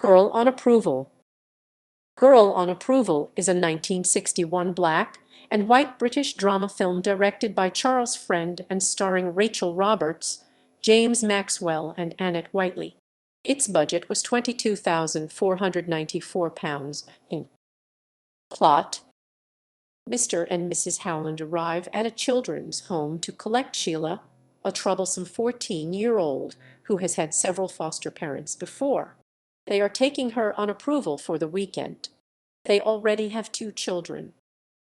Girl on Approval. Girl on Approval is a 1961 black and white British drama film directed by Charles Frend and starring Rachel Roberts, James Maxwell, and Annette Whiteley. Its budget was £22,494. Plot: Mr. and Mrs. Howland arrive at a children's home to collect Sheila, a troublesome 14-year-old who has had several foster parents before. They are taking her on approval for the weekend. They already have 2 children.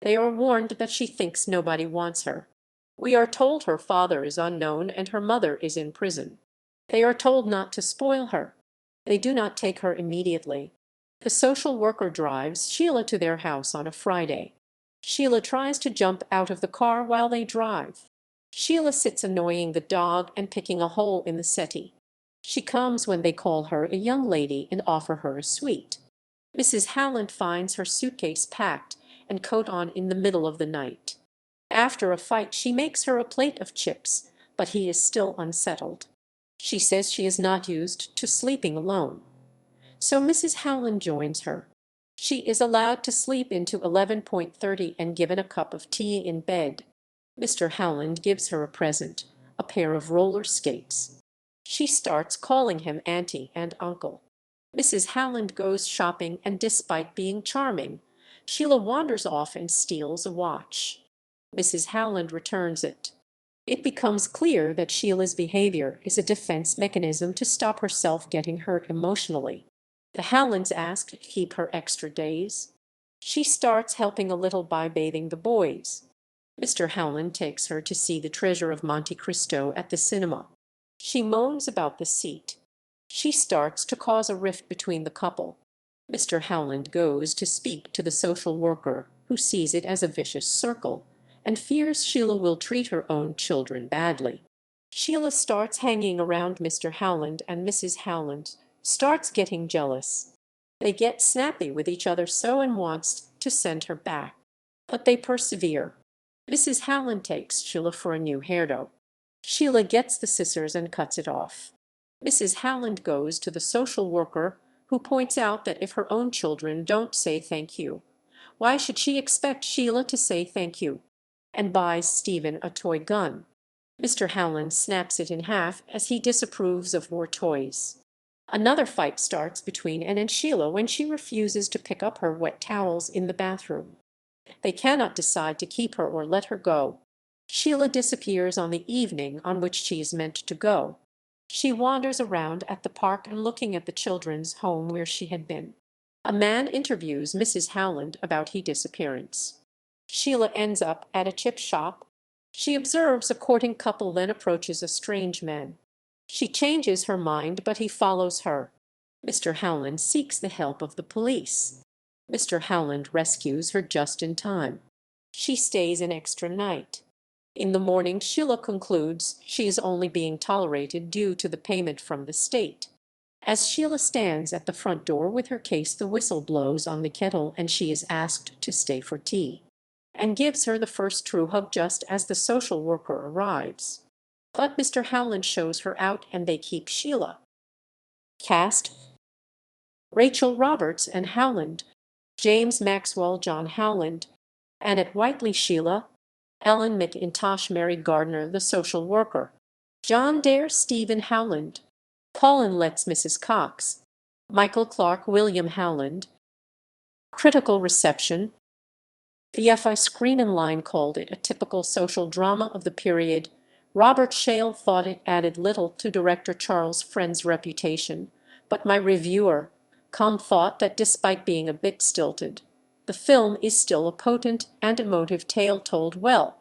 They are warned that she thinks nobody wants her. We are told her father is unknown and her mother is in prison. They are told not to spoil her. They do not take her immediately. The social worker drives Sheila to their house on a Friday. Sheila tries to jump out of the car while they drive. Sheila sits annoying the dog and picking a hole in the settee. She comes when they call her a young lady and offer her a sweet. Mrs. Howland finds her suitcase packed and coat on in the middle of the night. After a fight, she makes her a plate of chips, but he is still unsettled. She says she is not used to sleeping alone. So Mrs. Howland joins her. She is allowed to sleep into 11:30 and given a cup of tea in bed. Mr. Howland gives her a present, a pair of roller skates. She starts calling him auntie and uncle. Mrs. Howland goes shopping, and despite being charming, Sheila wanders off and steals a watch. Mrs. Howland returns it. It becomes clear that Sheila's behavior is a defense mechanism to stop herself getting hurt emotionally. The Howlands ask to keep her extra days. She starts helping a little by bathing the boys. Mr. Howland takes her to see The Treasure of Monte Cristo at the cinema. She moans about the seat. She starts to cause a rift between the couple. Mr. Howland goes to speak to the social worker, who sees it as a vicious circle and fears Sheila will treat her own children badly. Sheila starts hanging around Mr. Howland, and Mrs. Howland starts getting jealous. They get snappy with each other, so and wants to send her back. But they persevere. Mrs. Howland takes Sheila for a new hairdo. Sheila gets the scissors and cuts it off. Mrs. Howland goes to the social worker, who points out that if her own children don't say thank you, why should she expect Sheila to say thank you? And buys Stephen a toy gun. Mr. Howland snaps it in half as he disapproves of more toys. Another fight starts between Anne and Sheila when she refuses to pick up her wet towels in the bathroom. They cannot decide to keep her or let her go. Sheila disappears on the evening on which she is meant to go. She wanders around at the park and looking at the children's home where she had been. A man interviews Mrs. Howland about his disappearance. Sheila ends up at a chip shop. She observes a courting couple, then approaches a strange man. She changes her mind, but he follows her. Mr. Howland seeks the help of the police. Mr. Howland rescues her just in time. She stays an extra night. In the morning, Sheila concludes she is only being tolerated due to the payment from the state. As Sheila stands at the front door with her case, the whistle blows on the kettle and she is asked to stay for tea, and gives her the first true hug just as the social worker arrives. But Mr. Howland shows her out and they keep Sheila. Cast: Rachel Roberts and Howland, James Maxwell, John Howland, Annette Whiteley, Sheila, Ellen McIntosh, Mary Gardner, the social worker, John Dare, Stephen Howland, Pauline Letts, Mrs. Cox, Michael Clark, William Howland. Critical reception. The FI Screen and Line called it a typical social drama of the period. Robert Shale thought it added little to director Charles Frend's reputation, but my reviewer, thought that despite being a bit stilted, the film is still a potent and emotive tale told well.